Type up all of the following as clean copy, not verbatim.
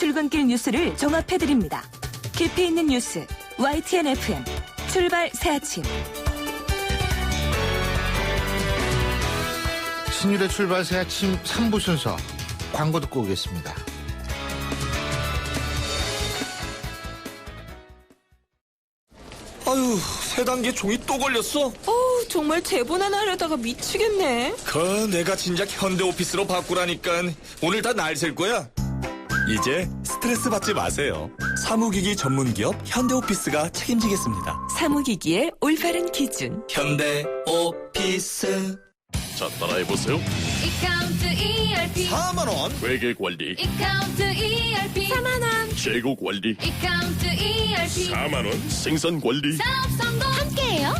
출근길 뉴스를 종합해드립니다. 깊이 있는 뉴스 YTN FM 출발 새 아침. 신율의 출발 새 아침 3부 순서 광고 듣고 오겠습니다. 아유, 세 단계 종이 또 걸렸어? 정말 제본 하나 하려다가 미치겠네. 내가 진작 현대오피스로 바꾸라니까. 오늘 다 날 셀 거야. 이제 스트레스 받지 마세요. 사무기기 전문기업 현대오피스가 책임지겠습니다. 사무기기의 올바른 기준 현대오피스. 자, 따라해보세요. 이카운트 ERP 4만원. 회계관리, 이카운트 ERP 4만원. 재고관리, 이카운트 ERP 4만원, 생산관리, 사업 성공 함께해요.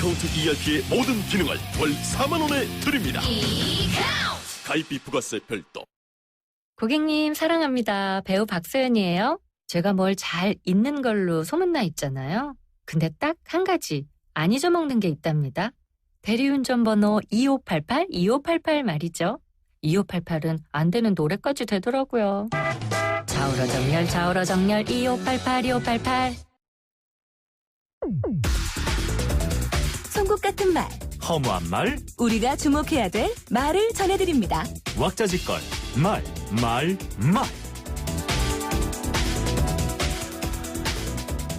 카운트 ERP의 모든 기능을 월 4만원에 드립니다. 이카운트 가입비 부가세 별도. 고객님 사랑합니다. 배우 박서연이에요. 제가 뭘 잘 잊는 걸로 소문나 있잖아요. 근데 딱 한 가지 안 잊어먹는 게 있답니다. 대리운전 번호 2588 말이죠. 2588은 안 되는 노래까지 되더라고요. 좌우로 정렬 좌우로 정렬 2588. 송곳 같은 말, 허무한 말, 우리가 주목해야 될 말을 전해드립니다. 왁자지껄, 말.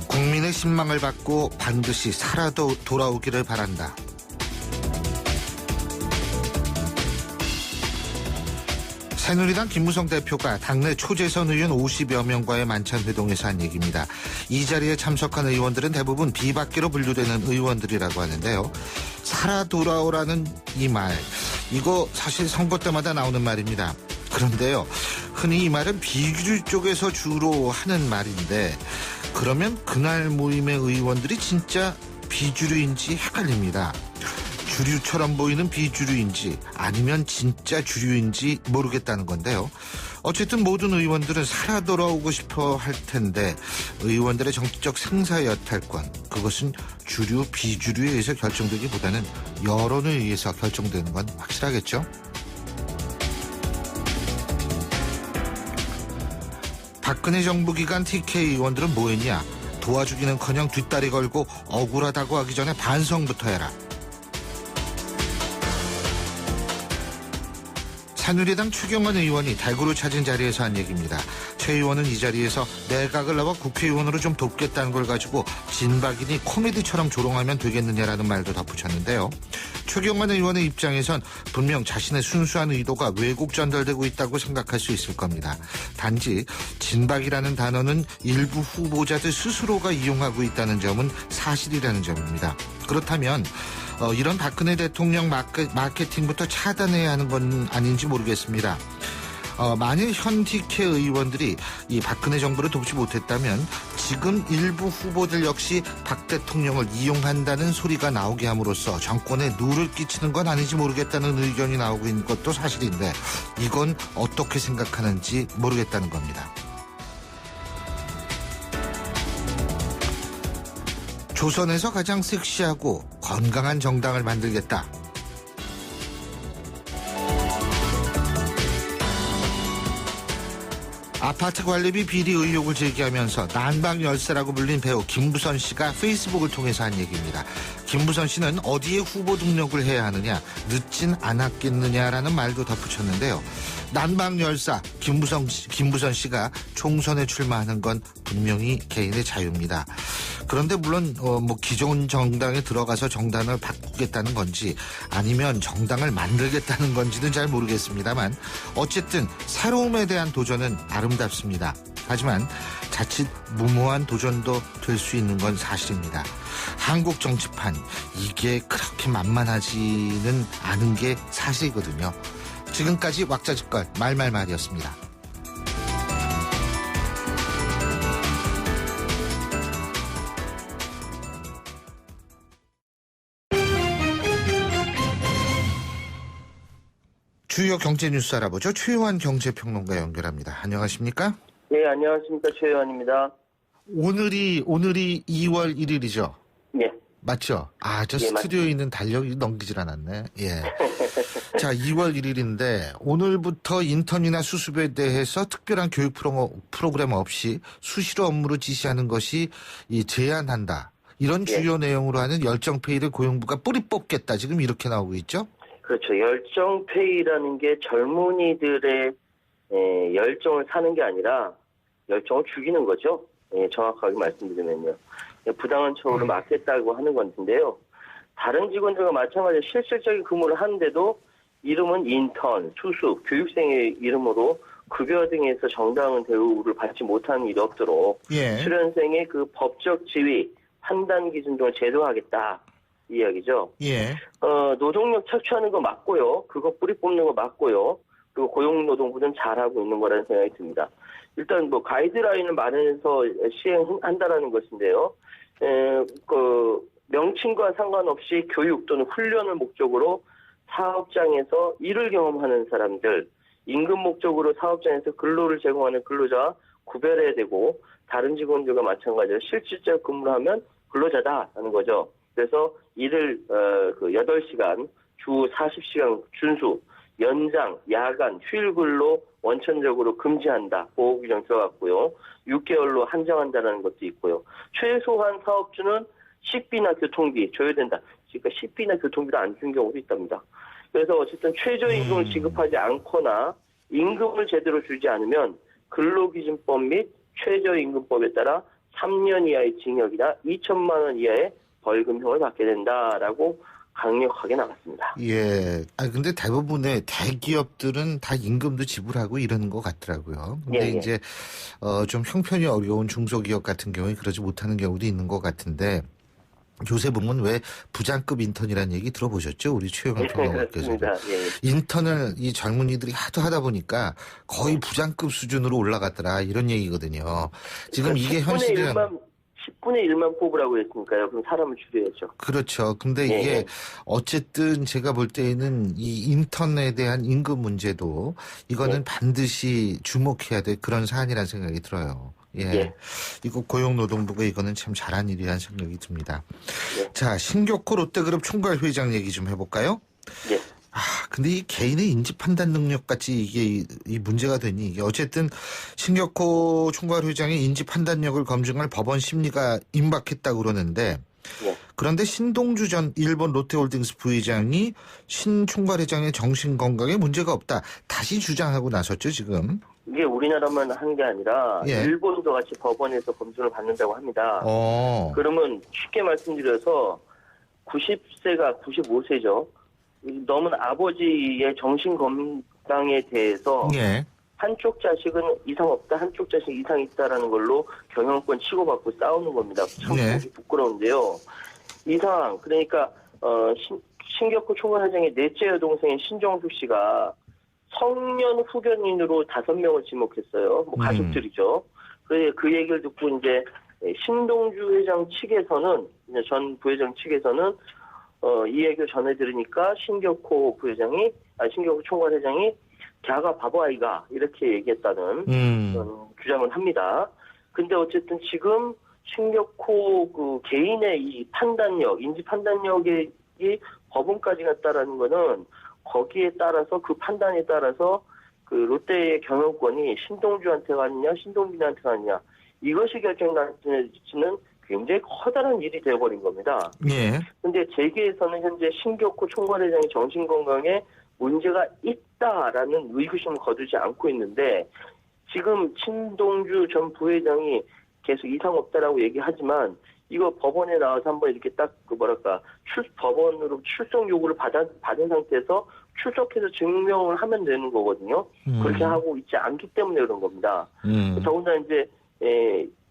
국민의 신망을 받고 반드시 살아도 돌아오기를 바란다. 새누리당 김무성 대표가 당내 초재선 의원 50여 명과의 만찬 회동에서 한 얘기입니다. 이 자리에 참석한 의원들은 대부분 비박계로 분류되는 의원들이라고 하는데요. 살아 돌아오라는 이 말, 이거 사실 선거 때마다 나오는 말입니다. 그런데요, 흔히 이 말은 비주류 쪽에서 주로 하는 말인데, 그러면 그날 모임의 의원들이 진짜 비주류인지 헷갈립니다. 주류처럼 보이는 비주류인지 아니면 진짜 주류인지 모르겠다는 건데요. 어쨌든 모든 의원들은 살아 돌아오고 싶어 할 텐데 의원들의 정치적 생사 여탈권, 그것은 주류 비주류에 의해서 결정되기보다는 여론에 의해서 결정되는 건 확실하겠죠. 박근혜 정부 기간 TK 의원들은 뭐했냐? 도와주기는커녕 뒷다리 걸고 억울하다고 하기 전에 반성부터 해라. 새누리당 최경환 의원이 달구를 찾은 자리에서 한 얘기입니다. 최 의원은 이 자리에서 내각을 나와 국회의원으로 좀 돕겠다는 걸 가지고 진박이니 코미디처럼 조롱하면 되겠느냐라는 말도 덧붙였는데요. 최경환 의원의 입장에선 분명 자신의 순수한 의도가 왜곡 전달되고 있다고 생각할 수 있을 겁니다. 단지 진박이라는 단어는 일부 후보자들 스스로가 이용하고 있다는 점은 사실이라는 점입니다. 그렇다면 이런 박근혜 대통령 마케팅부터 차단해야 하는 건 아닌지 모르겠습니다. 만일 현 TK 의원들이 이 박근혜 정부를 돕지 못했다면 지금 일부 후보들 역시 박 대통령을 이용한다는 소리가 나오게 함으로써 정권에 누를 끼치는 건 아닌지 모르겠다는 의견이 나오고 있는 것도 사실인데, 이건 어떻게 생각하는지 모르겠다는 겁니다. 조선에서 가장 섹시하고 건강한 정당을 만들겠다. 아파트 관리비 비리 의혹을 제기하면서 난방 열쇠라고 불린 배우 김부선 씨가 페이스북을 통해서 한 얘기입니다. 김부선 씨는 어디에 후보 등록을 해야 하느냐, 늦진 않았겠느냐라는 말도 덧붙였는데요. 난방 열사 김부선 씨가 총선에 출마하는 건 분명히 개인의 자유입니다. 그런데 물론 기존 정당에 들어가서 정당을 바꾸겠다는 건지 아니면 정당을 만들겠다는 건지는 잘 모르겠습니다만, 어쨌든 새로움에 대한 도전은 아름답습니다. 하지만 자칫 무모한 도전도 될 수 있는 건 사실입니다. 한국 정치판, 이게 그렇게 만만하지는 않은 게 사실이거든요. 지금까지 왁자지껄 말이었습니다. 주요 경제 뉴스 알아보죠. 최요한 경제평론가 연결합니다. 안녕하십니까? 네, 안녕하십니까. 최요한입니다. 오늘이 2월 1일이죠? 네. 맞죠? 아, 저 예, 스튜디오에 있는 달력이 넘기질 않았네. 예. 자, 2월 1일인데 오늘부터 인턴이나 수습에 대해서 특별한 교육 프로그램 없이 수시로 업무를 지시하는 것이 제한한다. 이런 주요 내용으로 하는 열정페이를 고용부가 뿌리 뽑겠다. 지금 이렇게 나오고 있죠? 그렇죠. 열정페이라는 게 젊은이들의 열정을 사는 게 아니라 열정을 죽이는 거죠. 정확하게 말씀드리면요. 부당한 처우를 막겠다고 하는 건데요. 다른 직원들과 마찬가지로 실질적인 근무를 하는데도 이름은 인턴, 수습, 교육생의 이름으로 급여 등에서 정당한 대우를 받지 못하는 일이 없도록 수련생의 그 법적 지위, 판단 기준 등을 제도화하겠다. 이 이야기죠. 노동력 착취하는 거 맞고요. 그거 뿌리 뽑는 거 맞고요. 그리고 고용노동부는 잘하고 있는 거라는 생각이 듭니다. 일단 뭐 가이드라인을 마련해서 시행한다라는 것인데요. 명칭과 상관없이 교육 또는 훈련을 목적으로 사업장에서 일을 경험하는 사람들, 임금 목적으로 사업장에서 근로를 제공하는 근로자와 구별해야 되고 다른 직원들과 마찬가지로 실질적 근무를 하면 근로자다라는 거죠. 그래서 일을 8시간, 주 40시간 준수, 연장, 야간, 휴일 근로 원천적으로 금지한다. 보호 규정 들어갔고요. 6개월로 한정한다는 것도 있고요. 최소한 사업주는 식비나 교통비 줘야 된다. 그러니까 식비나 교통비도 안 준 경우도 있답니다. 그래서 어쨌든 최저임금을 지급하지 않거나 임금을 제대로 주지 않으면 근로기준법 및 최저임금법에 따라 3년 이하의 징역이나 2천만 원 이하의 벌금형을 받게 된다라고 강력하게 나갔습니다. 예. 근데 대부분의 대기업들은 다 임금도 지불하고 이러는 것 같더라고요. 근데 이제, 좀 형편이 어려운 중소기업 같은 경우에 그러지 못하는 경우도 있는 것 같은데, 요새 보면 왜 부장급 인턴이라는 얘기 들어보셨죠? 우리 최영환 평론가께서. 인턴을 이 젊은이들이 하도 하다 보니까 거의 부장급 수준으로 올라갔더라. 이런 얘기거든요. 지금 이게 현실이란 10분의 1만 뽑으라고 했으니까요. 그럼 사람을 줄여야죠. 그렇죠. 근데 이게 어쨌든 제가 볼 때에는 이 인턴에 대한 임금 문제도 이거는 반드시 주목해야 될 그런 사안이라는 생각이 들어요. 이거 고용노동부가 이거는 참 잘한 일이라는 생각이 듭니다. 자, 신격호 롯데그룹 총괄 회장 얘기 좀 해볼까요? 근데 이 개인의 인지 판단 능력 같이 이게 이 문제가 되니 이게 어쨌든 신격호 총괄 회장의 인지 판단력을 검증할 법원 심리가 임박했다고 그러는데 그런데 신동주 전 일본 롯데홀딩스 부회장이 신 총괄 회장의 정신 건강에 문제가 없다. 다시 주장하고 나섰죠, 지금. 이게 우리나라만 한 게 아니라 일본도 같이 법원에서 검증을 받는다고 합니다. 그러면 쉽게 말씀드려서 90세가 95세죠. 넘은 아버지의 정신 건강에 대해서 한쪽 자식은 이상 없다, 한쪽 자식 이상 있다라는 걸로 경영권 치고받고 싸우는 겁니다. 참 보기 부끄러운데요. 이 상황, 그러니까 신격호 총괄회장의 넷째 여동생인 신정숙 씨가 성년 후견인으로 5명을 지목했어요. 뭐 가족들이죠. 그 얘기를 듣고 이제 신동주 회장 측에서는 전 부회장 측에서는 이 얘기를 전해 들으니까 신격호 총괄회장이 걔가 바보 아이가 이렇게 얘기했다는 그런 주장을 합니다. 근데 어쨌든 지금 신격호 그 개인의 이 판단력, 인지 판단력이 법원까지 갔다라는 거는 거기에 따라서 그 판단에 따라서 그 롯데의 경영권이 신동주한테 가느냐, 신동빈한테 가느냐 이것이 결정나지는 굉장히 커다란 일이 되어버린 겁니다. 근데 재계에서는 현재 신격호 총괄회장의 정신건강에 문제가 있다라는 의구심을 거두지 않고 있는데 지금 신동주 전 부회장이 계속 이상 없다라고 얘기하지만 이거 법원에 나와서 한번 이렇게 딱 법원으로 출석 요구를 받은 상태에서 출석해서 증명을 하면 되는 거거든요. 그렇게 하고 있지 않기 때문에 그런 겁니다. 더군다나 이제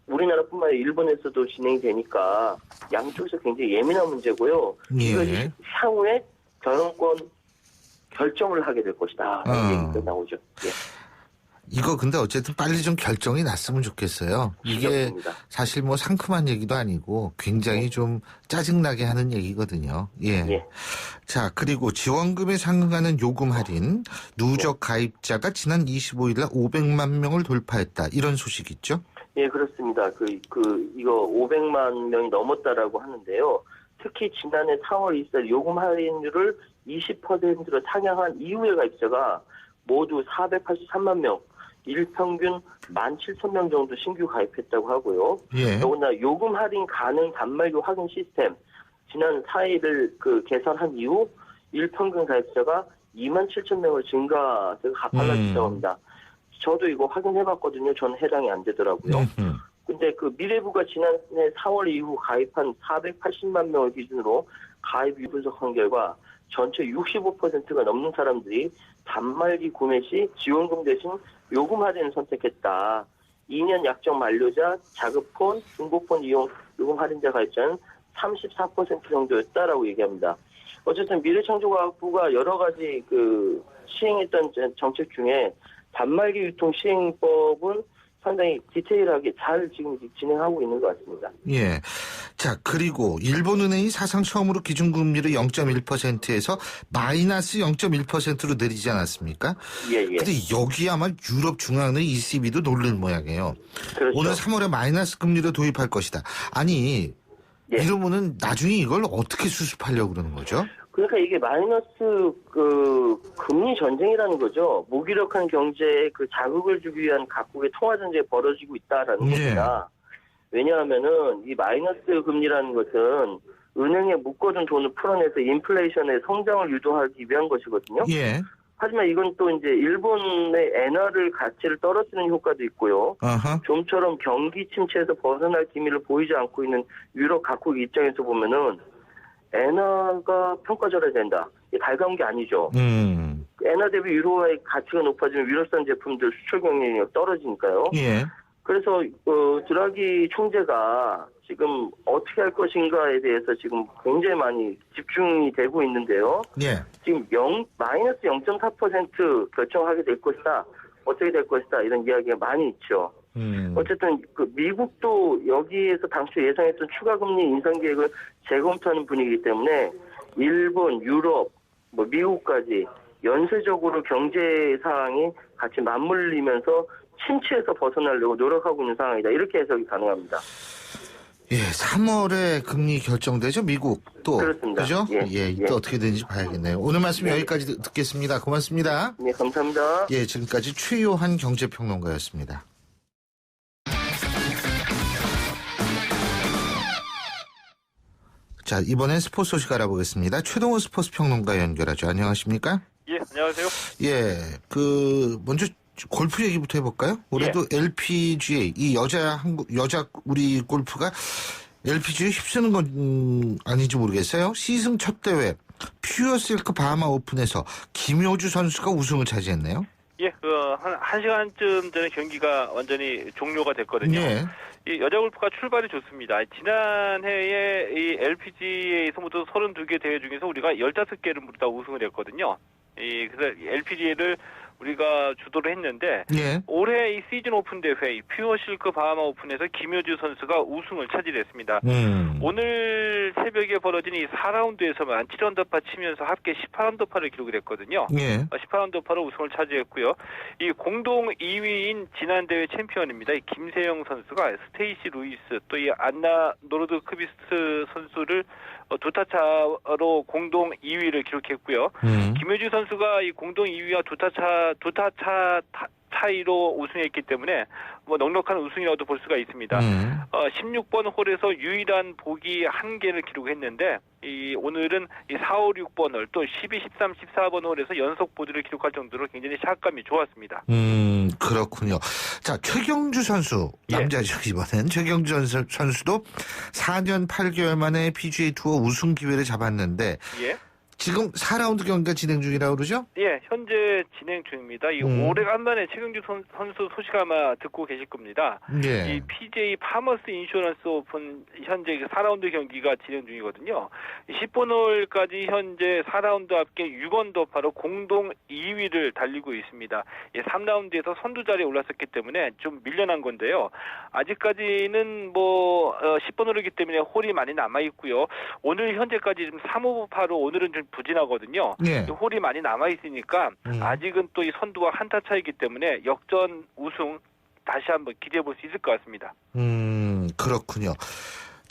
우리나라뿐만 아니라 일본에서도 진행이 되니까 양쪽에서 굉장히 예민한 문제고요. 이것이 향후에 경영권 결정을 하게 될 것이다. 이런 얘기가 나오죠. 이거 근데 어쨌든 빨리 좀 결정이 났으면 좋겠어요. 이게 사실 뭐 상큼한 얘기도 아니고 굉장히 좀 짜증나게 하는 얘기거든요. 자, 그리고 지원금에 상응하는 요금 할인, 누적 가입자가 지난 25일 날 500만 명을 돌파했다. 이런 소식 있죠? 그렇습니다. 이거 500만 명이 넘었다라고 하는데요. 특히 지난해 4월 24일 요금 할인율을 20%로 상향한 이후의 가입자가 모두 483만 명, 일평균 17,000명 정도 신규 가입했다고 하고요. 예. 더구나 요금 할인 가능 단말기 확인 시스템 지난 4일을 개선한 이후 일평균 가입자가 27,000명을 가팔라졌다고 합니다. 저도 이거 확인해봤거든요. 저는 해당이 안 되더라고요. 근데 미래부가 지난해 4월 이후 가입한 480만 명을 기준으로 가입 분석한 결과 전체 65%가 넘는 사람들이 단말기 구매 시 지원금 대신 요금 할인을 선택했다. 2년 약정 만료자, 자급폰, 중고폰 이용 요금 할인자 가입자는 34% 정도였다라고 얘기합니다. 어쨌든 미래창조과학부가 여러 가지 시행했던 정책 중에 단말기 유통 시행법은 상당히 디테일하게 잘 지금 진행하고 있는 것 같습니다. 예. 자, 그리고 일본은행이 사상 처음으로 기준금리를 0.1%에서 마이너스 0.1%로 내리지 않았습니까? 예. 근데 여기 아마 유럽 중앙은행 ECB도 놀란 모양이에요. 그렇죠. 오늘 3월에 마이너스 금리를 도입할 것이다. 아니, 이러면은 나중에 이걸 어떻게 수습하려고 그러는 거죠? 그러니까 이게 마이너스 금리 전쟁이라는 거죠. 무기력한 경제에 자극을 주기 위한 각국의 통화 전쟁이 벌어지고 있다라는 겁니다. 왜냐하면은 이 마이너스 금리라는 것은 은행에 묶어둔 돈을 풀어내서 인플레이션의 성장을 유도하기 위한 것이거든요. 예. 하지만 이건 또 이제 일본의 엔화를 가치를 떨어뜨리는 효과도 있고요. 좀처럼 경기 침체에서 벗어날 기미를 보이지 않고 있는 유럽 각국 입장에서 보면은 엔화가 평가절하야 된다. 이게 달가운 게 아니죠. 엔화 대비 유로화의 가치가 높아지면 유럽산 제품들 수출 경쟁력이 떨어지니까요. 예. 그래서 드라기 총재가 지금 어떻게 할 것인가에 대해서 지금 굉장히 많이 집중이 되고 있는데요. 예. 지금 마이너스 0.4% 결정하게 될 것이다. 어떻게 될 것이다. 이런 이야기가 많이 있죠. 어쨌든 미국도 여기에서 당초 예상했던 추가금리 인상 계획을 재검토하는 분위기이기 때문에 일본, 유럽, 미국까지 연쇄적으로 경제 상황이 같이 맞물리면서 침체에서 벗어나려고 노력하고 있는 상황이다. 이렇게 해석이 가능합니다. 예, 3월에 금리 결정되죠, 미국도. 그렇습니다. 그죠? 이때 어떻게 되는지 봐야겠네요. 오늘 말씀 여기까지 듣겠습니다. 고맙습니다. 네, 감사합니다. 예, 지금까지 최요한 경제평론가였습니다. 자, 이번엔 스포츠 소식 알아보겠습니다. 최동호 스포츠 평론가 연결하죠. 안녕하십니까? 예, 안녕하세요. 예, 먼저 골프 얘기부터 해볼까요? 올해도 LPGA, 이 여자 우리 골프가 LPGA에 휩쓰는 건 아닌지 모르겠어요. 시즌 첫 대회, 퓨어실크 바하마 오픈에서 김효주 선수가 우승을 차지했네요. 예, 한 시간쯤 전에 경기가 완전히 종료가 됐거든요. 예. 이 여자 골프가 출발이 좋습니다. 지난해에 이 LPGA에서 모두 32개 대회 중에서 우리가 15개를 모두 다 우승을 했거든요. 그래서 LPGA를 우리가 주도를 했는데 올해 이 시즌 오픈 대회 퓨어실크 바하마 오픈에서 김효주 선수가 우승을 차지했습니다. 오늘 새벽에 벌어진 이 4라운드에서만 7언더파 치면서 합계 18언더파를 기록을 했거든요. 18언더파로 우승을 차지했고요. 이 공동 2위인 지난 대회 챔피언입니다. 이 김세영 선수가 스테이시 루이스 또 이 안나 노르드크비스트 선수를 두 타 차로 공동 2위를 기록했고요. 김효주 선수가 이 공동 2위와 두 타 차이로 우승했기 때문에 넉넉한 우승이라고도 볼 수가 있습니다. 16번 홀에서 유일한 보기 1개를 기록했는데 오늘은 이 4, 5, 6번 홀 또 12, 13, 14번 홀에서 연속 보드를 기록할 정도로 굉장히 샷감이 좋았습니다. 그렇군요. 자, 최경주 선수, 남자죠, 이번엔. 최경주 선수도 4년 8개월 만에 PGA 투어 우승 기회를 잡았는데 지금 4라운드 경기가 진행 중이라고 그러죠? 예, 현재 진행 중입니다. 오래간만에 최경주 선수 소식 아마 듣고 계실 겁니다. 이 PGA 파머스 인슈런스 오픈 현재 4라운드 경기가 진행 중이거든요. 10번 홀까지 현재 4라운드 합계 6언더파로 공동 2위를 달리고 있습니다. 3라운드에서 선두 자리에 올랐었기 때문에 좀 밀려난 건데요. 아직까지는 10번 홀이기 때문에 홀이 많이 남아 있고요. 오늘 현재까지 지금 3오버파로 오늘은 좀 부진하거든요. 홀이 많이 남아 있으니까 아직은 또 이 선두와 한타 차이기 때문에 역전 우승 다시 한번 기대해 볼 수 있을 것 같습니다. 그렇군요.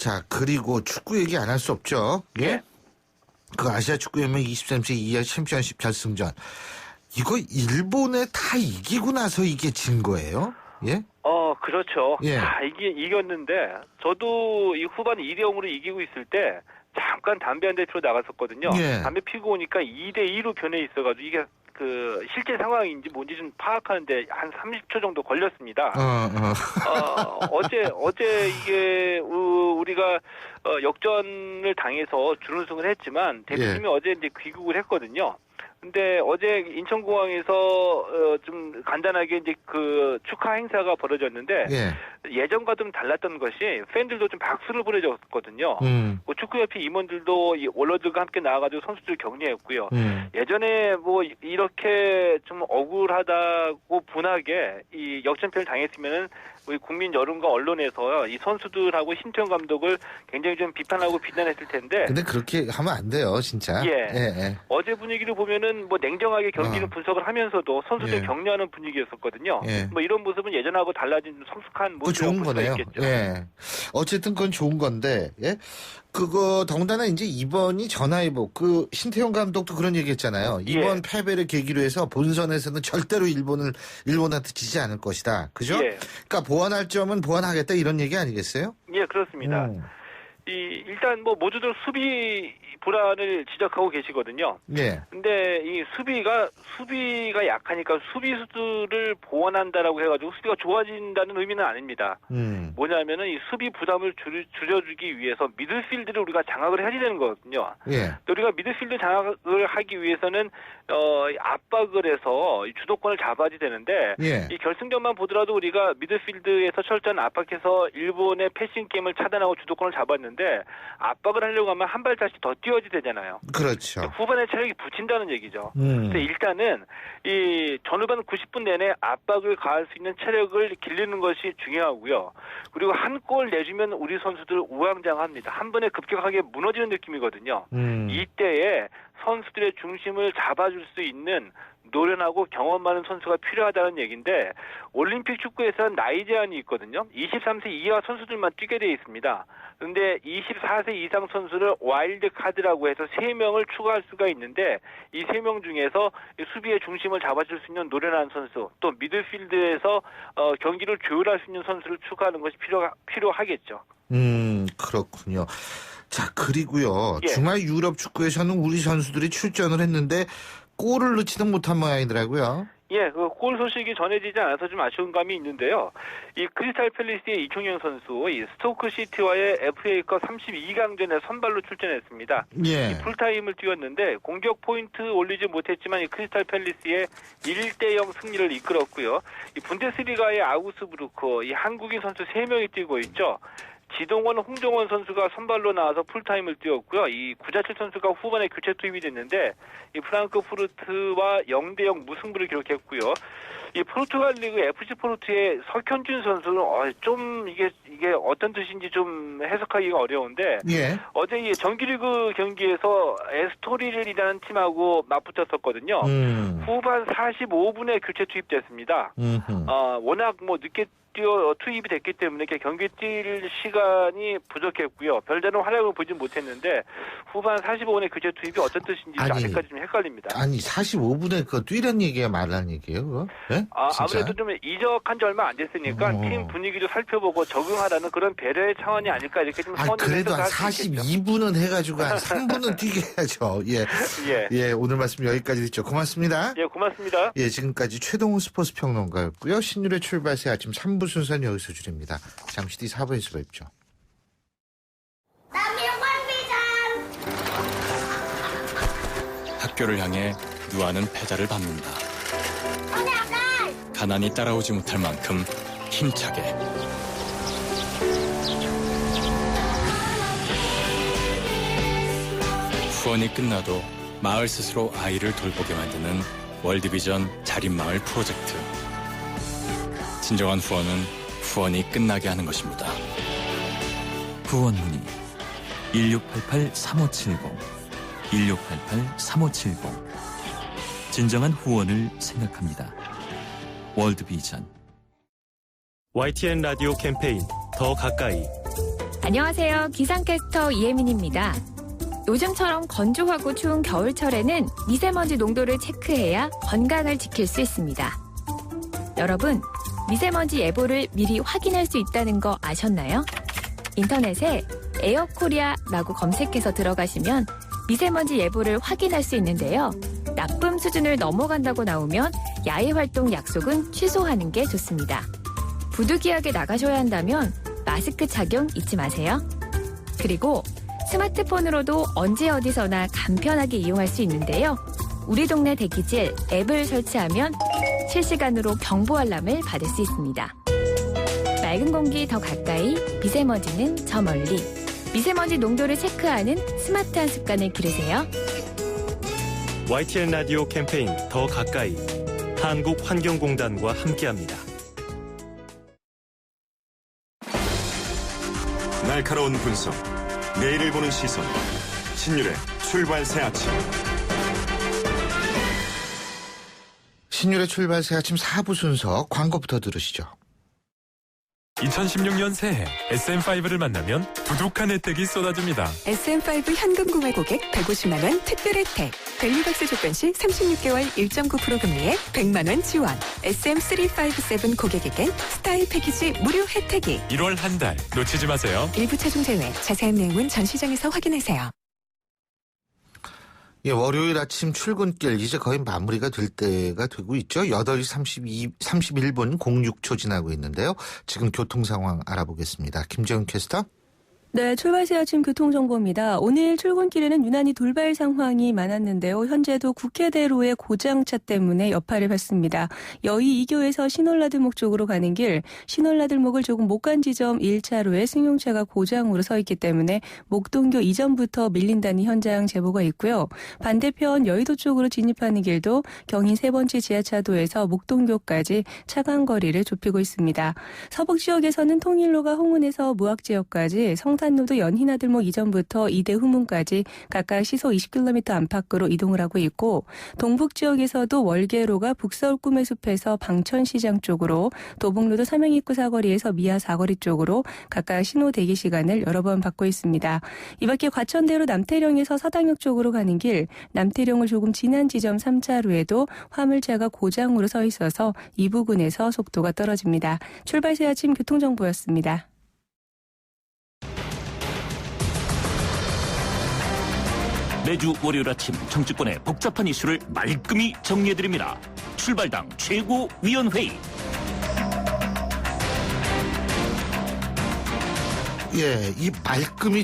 자, 그리고 축구 얘기 안 할 수 없죠. 예? 네. 그 아시아 축구연맹 23세 이하 챔피언십 결승전. 이거 일본에 다 이기고 나서 이게 진 거예요? 예? 그렇죠. 예. 다 이겼는데, 저도 이 후반 2대0으로 이기고 있을 때, 잠깐 담배 한 대 피러 나갔었거든요. 예. 담배 피고 오니까 2대2로 변해 있어가지고, 이게 실제 상황인지 뭔지 좀 파악하는데 한 30초 정도 걸렸습니다. 어제 이게 우리가 역전을 당해서 준우승을 했지만 대표팀이 어제 이제 귀국을 했거든요. 근데 어제 인천공항에서 좀 간단하게 이제 그 축하 행사가 벌어졌는데 예전과 좀 달랐던 것이 팬들도 좀 박수를 보내줬거든요. 뭐 축구협회 임원들도 원로들과 함께 나와가지고 선수들 격려했고요. 예전에 뭐 이렇게 좀 억울하다고 분하게 이 역전패를 당했으면은 우리 국민 여론과 언론에서 이 선수들하고 신태용 감독을 굉장히 좀 비판하고 비난했을 텐데. 근데 그렇게 하면 안 돼요, 진짜. 예. 어제 분위기를 보면은 뭐 냉정하게 경기를 분석을 하면서도 선수들 격려하는 분위기였었거든요. 뭐 이런 모습은 예전하고 달라진 성숙한 모습이라고 볼 수가 있겠죠. 예. 어쨌든 그건 좋은 건데, 예. 그거 더군다나 이제 이번이 전화위복 그 신태용 감독도 그런 얘기했잖아요. 이번 패배를 계기로 해서 본선에서는 절대로 일본한테 지지 않을 것이다. 그죠? 그러니까 보완할 점은 보완하겠다 이런 얘기 아니겠어요? 예, 그렇습니다. 일단 뭐 모두들 수비 불안을 지적하고 계시거든요. 근데 이 수비가 약하니까 수비수들을 보완한다라고 해가지고 수비가 좋아진다는 의미는 아닙니다. 뭐냐면은 이 수비 부담을 줄여주기 위해서 미드필드를 우리가 장악을 해야 되는 거거든요. 우리가 미드필드 장악을 하기 위해서는 압박을 해서 주도권을 잡아야 되는데 이 결승전만 보더라도 우리가 미드필드에서 철저한 압박해서 일본의 패싱 게임을 차단하고 주도권을 잡았는데 압박을 하려고 하면 한 발짝씩 더 뛰어야 되잖아요. 그렇죠. 후반에 체력이 붙인다는 얘기죠. 근데 일단은 이 전후반 90분 내내 압박을 가할 수 있는 체력을 길르는 것이 중요하고요. 그리고 한 골 내주면 우리 선수들 우왕좌왕합니다. 한 번에 급격하게 무너지는 느낌이거든요. 이때에 선수들의 중심을 잡아줄 수 있는 노련하고 경험 많은 선수가 필요하다는 얘기인데 올림픽 축구에서는 나이 제한이 있거든요. 23세 이하 선수들만 뛰게 돼 있습니다. 그런데 24세 이상 선수를 와일드 카드라고 해서 3명을 추가할 수가 있는데 이 3명 중에서 수비의 중심을 잡아줄 수 있는 노련한 선수 또 미드필드에서 경기를 조율할 수 있는 선수를 추가하는 것이 필요하겠죠. 그렇군요. 자, 그리고요. 주말 유럽 축구에서는 우리 선수들이 출전을 했는데 골을 넣지는 못한 모양이더라고요. 그 골 소식이 전해지지 않아서 좀 아쉬운 감이 있는데요. 이 크리스탈 팰리스의 이청용 선수, 이 스토크 시티와의 FA컵 32강전에 선발로 출전했습니다. 이 풀타임을 뛰었는데 공격 포인트 올리지 못했지만 이 크리스탈 팰리스의 1대0 승리를 이끌었고요. 이 분데스리가의 아우스부르크, 이 한국인 선수 3명이 뛰고 있죠. 지동원, 홍정원 선수가 선발로 나와서 풀타임을 뛰었고요. 이 구자칠 선수가 후반에 교체 투입이 됐는데 이 프랑크푸르트와 0대0 무승부를 기록했고요. 이 포르투갈 리그 FC 포르투의 석현준 선수는 좀 이게 어떤 뜻인지 좀 해석하기가 어려운데 어제 이 정규리그 경기에서 에스토릴이라는 팀하고 맞붙었었거든요. 후반 45분에 교체 투입됐습니다. 워낙 뭐 늦게 투입이 됐기 때문에 경기 뛸 시간이 부족했고요. 별다른 활약을 보진 못했는데 후반 45분에 교체 투입이 어떤 뜻인지 아직까지 좀 헷갈립니다. 아니 45분에 그거 뛰란 얘기야 말란 얘기예요? 그거? 네? 아무래도 좀 이적한 지 얼마 안 됐으니까 팀 분위기도 살펴보고 적응하라는 그런 배려의 차원이 아닐까 이렇게 좀 선을 그래도 한 42분은 해가지고 한 3분은 뛰게 해야죠. 오늘 말씀 여기까지 듣죠. 고맙습니다. 고맙습니다. 지금까지 최동훈 스포츠 평론가였고요. 신율의 출발새 아침 3부 순서는 여기서 줄입니다. 잠시 뒤 4부에서 뵙죠. 학교를 향해 누아는 패자를 밟는다. 가난이 따라오지 못할 만큼 힘차게. 후원이 끝나도 마을 스스로 아이를 돌보게 만드는 월드비전 자립마을 프로젝트. 진정한 후원은 후원이 끝나게 하는 것입니다. 후원 문의 1688-3570 1688-3570 진정한 후원을 생각합니다. 월드비전. YTN 라디오 캠페인 더 가까이 안녕하세요. 기상캐스터 이혜민입니다. 요즘처럼 건조하고 추운 겨울철에는 미세먼지 농도를 체크해야 건강을 지킬 수 있습니다. 여러분, 미세먼지 예보를 미리 확인할 수 있다는 거 아셨나요? 인터넷에 에어코리아라고 검색해서 들어가시면 미세먼지 예보를 확인할 수 있는데요. 나쁨 수준을 넘어간다고 나오면 야외 활동 약속은 취소하는 게 좋습니다. 부득이하게 나가셔야 한다면 마스크 착용 잊지 마세요. 그리고 스마트폰으로도 언제 어디서나 간편하게 이용할 수 있는데요. 우리 동네 대기질 앱을 설치하면 실시간으로 경보 알람을 받을 수 있습니다. 맑은 공기 더 가까이, 미세먼지는 저 멀리. 미세먼지 농도를 체크하는 스마트한 습관을 기르세요. YTN 라디오 캠페인 더 가까이 한국환경공단과 함께합니다. 날카로운 분석, 내일을 보는 시선, 신율의 출발 새 아침. 신율의 출발 새 아침 4부 순서 광고부터 들으시죠. 2016년 새해 SM5를 만나면 두둑한 혜택이 쏟아집니다. SM5 현금 구매 고객 150만 원 특별 혜택. 밸류박스 조건 시 36개월 1.9% 금리에 100만 원 지원. SM357 고객에겐 스타일 패키지 무료 혜택이. 1월 한 달 놓치지 마세요. 일부 차종 제외. 자세한 내용은 전 시장에서 확인하세요. 예, 월요일 아침 출근길 이제 거의 마무리가 될 때가 되고 있죠. 8시 31분 06초 지나고 있는데요. 지금 교통 상황 알아보겠습니다. 김재훈 캐스터. 네, 출발 새 아침 교통정보입니다. 오늘 출근길에는 유난히 돌발 상황이 많았는데요. 현재도 국회대로의 고장차 때문에 여파를 받습니다. 여의 2교에서 신월나들목 쪽으로 가는 길, 신월나들목을 조금 못 간 지점 1차로에 승용차가 고장으로 서 있기 때문에 목동교 이전부터 밀린다는 현장 제보가 있고요. 반대편 여의도 쪽으로 진입하는 길도 경인 세 번째 지하차도에서 목동교까지 차간 거리를 좁히고 있습니다. 서북 지역에서는 통일로가 홍은에서 무학지역까지 성산로도 연희나들목 이전부터 이대 후문까지 각각 시속 20km 안팎으로 이동을 하고 있고, 동북 지역에서도 월계로가 북서울 꿈의 숲에서 방천시장 쪽으로, 도봉로도 삼양입구 사거리에서 미아 사거리 쪽으로 각각 신호 대기 시간을 여러 번 받고 있습니다. 이 밖에 과천대로 남태령에서 서당역 쪽으로 가는 길, 남태령을 조금 지난 지점 3차로에도 화물차가 고장으로 서 있어서 이 부근에서 속도가 떨어집니다. 출발 새 아침 교통정보였습니다. 매주 월요일 아침 정치권의 복잡한 이슈를 말끔히 정리해드립니다. 출발당 최고위원회의. 예, 이 말끔히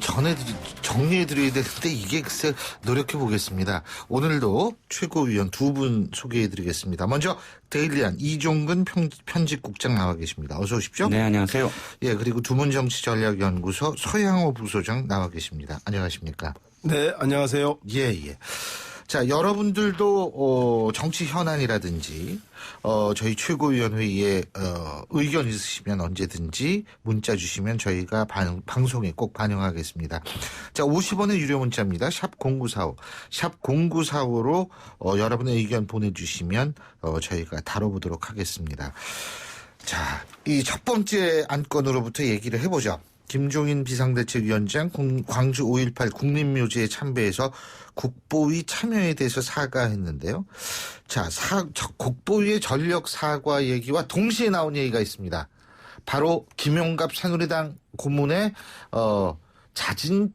정리해드려야 되는데 이게 글쎄 노력해보겠습니다. 오늘도 최고위원 두 분 소개해드리겠습니다. 먼저 데일리안 이종근 편집국장 나와 계십니다. 어서 오십시오. 네, 안녕하세요. 예, 그리고 두문정치전략연구소 서양호 부소장 나와 계십니다. 안녕하십니까? 네, 안녕하세요. 예. 자, 여러분들도 정치 현안이라든지 저희 최고위원회의에 의견 있으시면 언제든지 문자 주시면 저희가 방송에 꼭 반영하겠습니다. 자, 50원의 유료 문자입니다. 샵 0945. 샵 0945로 여러분의 의견 보내주시면 저희가 다뤄보도록 하겠습니다. 자, 이 첫 번째 안건으로부터 얘기를 해보죠. 김종인 비상대책위원장 광주 5.18 국립묘지에 참배해서 국보위 참여에 대해서 사과했는데요. 자, 국보위의 전력 사과 얘기와 동시에 나온 얘기가 있습니다. 바로 김용갑 새누리당 고문의 자진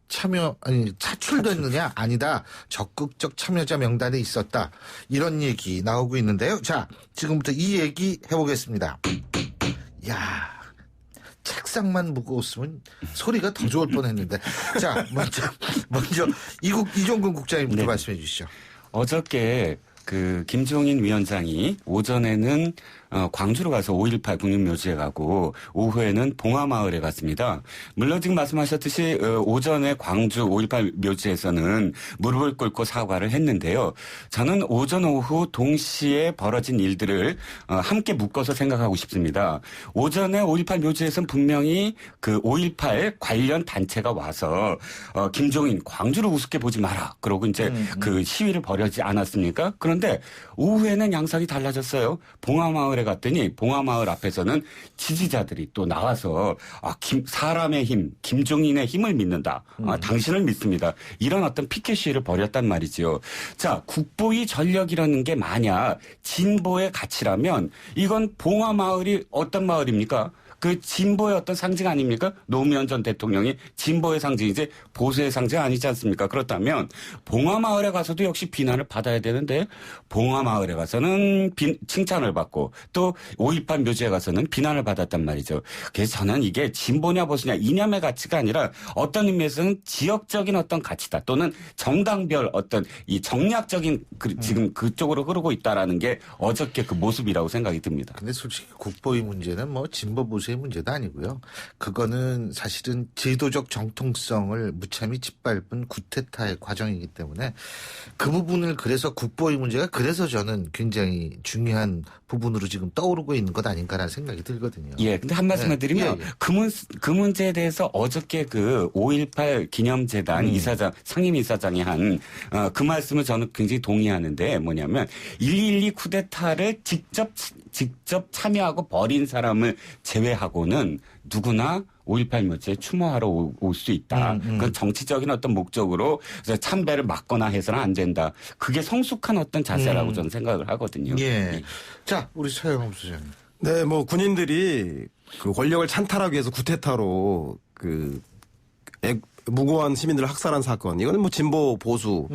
참여 차출됐느냐? 아니다. 적극적 참여자 명단에 있었다. 이런 얘기 나오고 있는데요. 자, 지금부터 이 얘기 해보겠습니다. 야. 책상만 무거웠으면 소리가 더 좋을 뻔했는데. 자, 먼저 이종근 국장님부터 말씀해 주시죠. 어저께 김종인 위원장이 오전에는 광주로 가서 5.18 국립묘지에 가고 오후에는 봉화마을에 갔습니다. 물론 지금 말씀하셨듯이 오전에 광주 5.18 묘지에서는 무릎을 꿇고 사과를 했는데요. 저는 오전 오후 동시에 벌어진 일들을 함께 묶어서 생각하고 싶습니다. 오전에 5.18 묘지에서는 분명히 5.18 관련 단체가 와서 김종인 광주를 우습게 보지 마라. 그러고 이제 그 시위를 벌여지 않았습니까? 그런데 오후에는 양상이 달라졌어요. 봉화마을에 봉화마을에 갔더니 봉화마을 앞에서는 지지자들이 또 나와서 사람의 힘, 김종인의 힘을 믿는다. 당신을 믿습니다. 이런 어떤 피켓 시위를 벌였단 말이지요. 자, 국보의 전력이라는 게 만약 진보의 가치라면 이건 봉화마을이 어떤 마을입니까? 그 진보의 어떤 상징 아닙니까? 노무현 전 대통령이 진보의 상징이지 보수의 상징 아니지 않습니까? 그렇다면 봉화마을에 가서도 역시 비난을 받아야 되는데 봉화마을에 가서는 칭찬을 받고 또 5.18 묘지에 가서는 비난을 받았단 말이죠. 그래서 저는 이게 진보냐 보수냐 이념의 가치가 아니라 어떤 의미에서는 지역적인 어떤 가치다 또는 정당별 어떤 이 정략적인 지금 그쪽으로 흐르고 있다라는 게 어저께 그 모습이라고 생각이 듭니다. 근데 솔직히 국보의 문제는 뭐 진보 보수의 문제도 아니고요. 그거는 사실은 제도적 정통성을 무참히 짓밟은 구테타의 과정이기 때문에 그 부분을 그래서 국보의 문제가 그래서 저는 굉장히 중요한 부분으로 지금 떠오르고 있는 것 아닌가라는 생각이 들거든요. 예. 근데 한 말씀만 드리면 그 문제에 대해서 어저께 그 5.18 기념재단 이사장, 상임이사장이 한 그 말씀을 저는 굉장히 동의하는데 뭐냐면 1.12 쿠데타를 직접 참여하고 벌인 사람을 제외하고는 누구나 5.18 묘지에 추모하러 올 수 있다. 그건 정치적인 어떤 목적으로 참배를 막거나 해서는 안 된다. 그게 성숙한 어떤 자세라고 저는 생각을 하거든요. 예. 자, 우리 최영호 소장님. 네, 뭐 군인들이 그 권력을 찬탈하기 위해서 구테타로 무고한 시민들을 학살한 사건. 이거는 뭐 진보 보수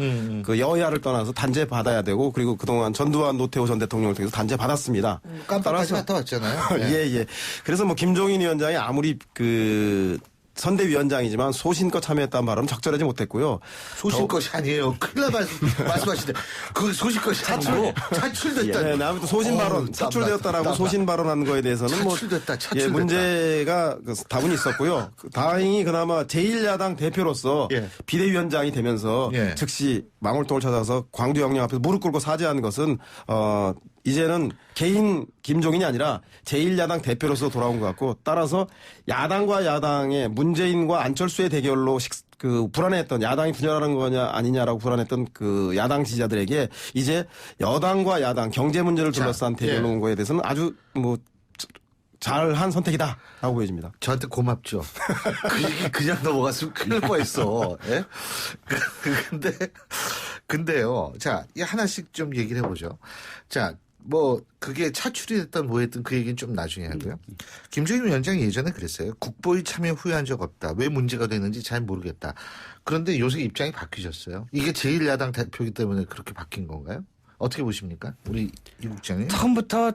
그 여야를 떠나서 단죄 받아야 되고 그리고 그동안 전두환 노태우 전 대통령을 통해서 단죄 받았습니다. 깜빡까지 갔다 왔잖아요. 예. 그래서 뭐 김종인 위원장이 아무리 그 선대위원장이지만 소신껏 참여했다는 발언은 적절하지 못했고요. 소신껏이 아니에요. 큰일 나 말씀하시는데 그 소신껏이 아니고 차출됐다. 네, 아무튼 소신 발언 차출되었다라고 소신 발언한 거에 대해서는 차출됐다. 예, 문제가 다분히 있었고요. 다행히 그나마 제1야당 대표로서 비대위원장이 되면서 즉시 망월동을 찾아서 광주 영령 앞에서 무릎 꿇고 사죄한 것은 이제는 개인 김종인이 아니라 제1야당 대표로서 돌아온 것 같고 따라서 야당과 야당의 문재인과 안철수의 대결로 그 불안해했던 야당이 분열하는 거냐 아니냐라고 불안했던 그 야당 지지자들에게 이제 여당과 야당 경제 문제를 둘러싼 대결로 온 거에 대해서는 아주 뭐 잘한 선택이다라고 보여집니다. 저한테 고맙죠. 그 얘기 그냥 넘어갔으면 큰일 날 뻔했어. 예? 근데요. 자, 하나씩 좀 얘기를 해보죠. 자, 뭐 그게 차출이 됐든 뭐 했든 그 얘기는 좀 나중에 하고요. 김종인 위원장이 예전에 그랬어요. 국보의 참여 후회한 적 없다. 왜 문제가 되는지 잘 모르겠다. 그런데 요새 입장이 바뀌셨어요. 이게 제1야당 대표이기 때문에 그렇게 바뀐 건가요? 어떻게 보십니까? 우리 이 국장님. 처음부터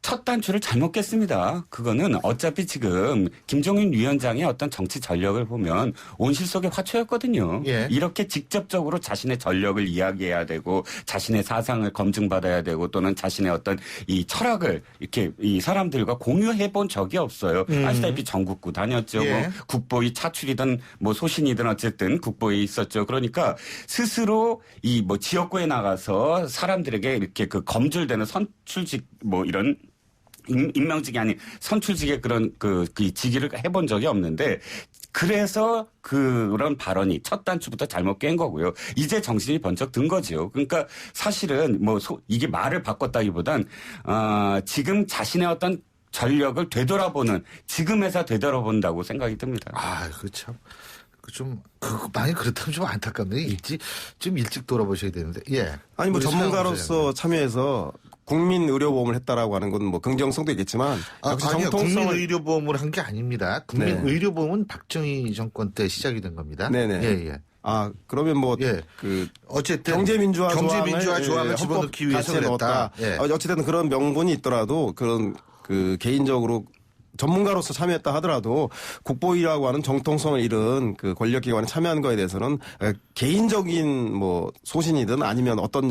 첫 단추를 잘못 깼습니다. 그거는 어차피 지금 김종인 위원장의 어떤 정치 전력을 보면 온실속의 화초였거든요. 이렇게 직접적으로 자신의 전력을 이야기해야 되고 자신의 사상을 검증받아야 되고 또는 자신의 어떤 이 철학을 이렇게 이 사람들과 공유해 본 적이 없어요. 아시다시피 전국구 다녔죠. 뭐 국보의 차출이든 뭐 소신이든 어쨌든 국보에 있었죠. 그러니까 스스로 이 뭐 지역구에 나가서 사람들에게 이렇게 그 검줄되는 선출직 뭐 이런 임명직이 아닌 선출직의 그런 그 직위를 해본 적이 없는데 그래서 그런 발언이 첫 단추부터 잘못 깬 거고요. 이제 정신이 번쩍 든 거죠. 그러니까 사실은 뭐 이게 말을 바꿨다기보단 지금 자신의 어떤 전력을 되돌아보는 지금에서 되돌아본다고 생각이 듭니다. 아, 그렇죠. 많이 그렇다면 좀 안타깝네요. 좀 일찍 돌아보셔야 되는데. 예. 아니 뭐 전문가로서 참여해서 국민 의료보험을 했다라고 하는 건 뭐 긍정성도 있겠지만 아니요. 국민 의료보험을 한 게 아닙니다. 국민 의료보험은 박정희 정권 때 시작이 된 겁니다. 네네. 예. 아 그러면 뭐 어쨌든 경제민주화 조항을 집어넣기 위해서 그랬다. 어쨌든 그런 명분이 있더라도 그런 그 개인적으로 전문가로서 참여했다 하더라도 국보위라고 하는 정통성을 잃은 그 권력기관에 참여한 거에 대해서는 개인적인 뭐 소신이든 아니면 어떤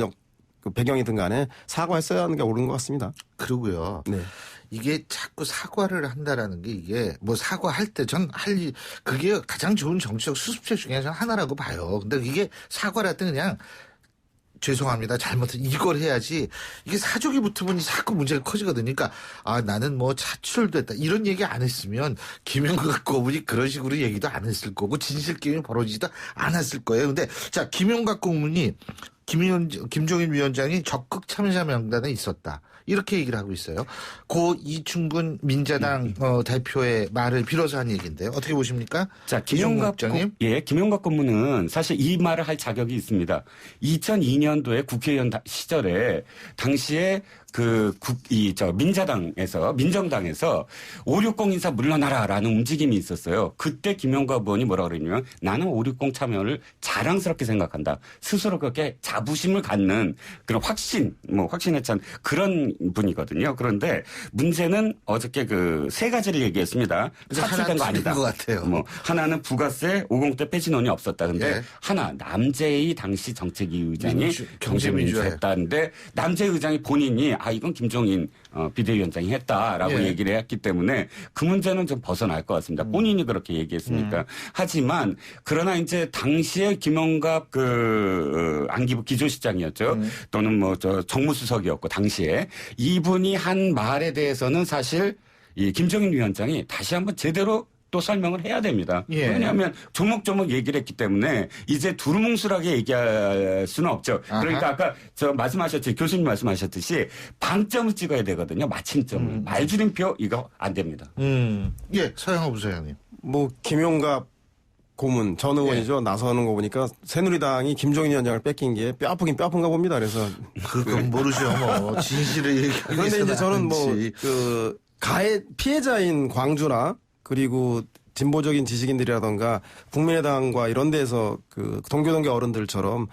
그 배경이든 간에 사과했어야 하는 게 옳은 것 같습니다. 그러고요. 네. 이게 자꾸 사과를 한다라는 게 이게 뭐 사과할 때 그게 가장 좋은 정치적 수습책 중에 하나라고 봐요. 근데 이게 사과를 할 때 그냥 죄송합니다. 잘못했 이걸 해야지. 이게 사족이 붙으면 자꾸 문제가 커지거든요. 그러니까 나는 뭐 차출됐다 이런 얘기 안 했으면 김용각 고문이 그런 식으로 얘기도 안 했을 거고 진실 게임이 벌어지지도 않았을 거예요. 근데 자 김용각 고문이 김종인 위원장이 적극 참여자 명단에 있었다. 이렇게 얘기를 하고 있어요. 고 이충근 민자당 대표의 말을 빌어서 한 얘기인데요. 어떻게 보십니까? 자, 김용갑 고문은 사실 이 말을 할 자격이 있습니다. 2002년도에 국회의원 시절에 당시에 민정당에서 560 인사 물러나라라는 움직임이 있었어요. 그때 김용갑 의원이 뭐라 그러냐면 나는 560 참여를 자랑스럽게 생각한다. 스스로 그렇게 자부심을 갖는 그런 확신했지 않은 그런 분이거든요. 그런데 문제는 어저께 세 가지를 얘기했습니다. 사실된 거 아니다. 것 같아요. 하나는 부가세 50대 폐지론이 없었다. 근데 하나 남재희 당시 정책위 의장이 경제민주화했다는데 남재희 의장이 본인이 이건 김종인 비대위원장이 했다라고 얘기를 했기 때문에 그 문제는 좀 벗어날 것 같습니다. 본인이 그렇게 얘기했으니까. 하지만 그러나 이제 당시에 김용갑 안기부 기조실장이었죠. 또는 정무수석이었고 당시에 이분이 한 말에 대해서는 사실 이 김종인 위원장이 다시 한번 제대로 또 설명을 해야 됩니다. 왜냐하면 조목조목 얘기를 했기 때문에 이제 두루뭉술하게 얘기할 수는 없죠. 그러니까 아까 교수님 말씀하셨듯이 방점을 찍어야 되거든요. 마침점을. 말줄임표 이거 안 됩니다. 서영호 부사장님. 김용갑 고문 전 의원이죠. 나서는 거 보니까 새누리당이 김종인 위원장을 뺏긴 게 뼈아프긴 뼈아픈가 봅니다. 그래서 그건 모르죠. 진실을 얘기하기 그런데 이제 저는 가해 피해자인 광주나 그리고 진보적인 지식인들이라던가 국민의당과 이런 데서 동교동계 어른들처럼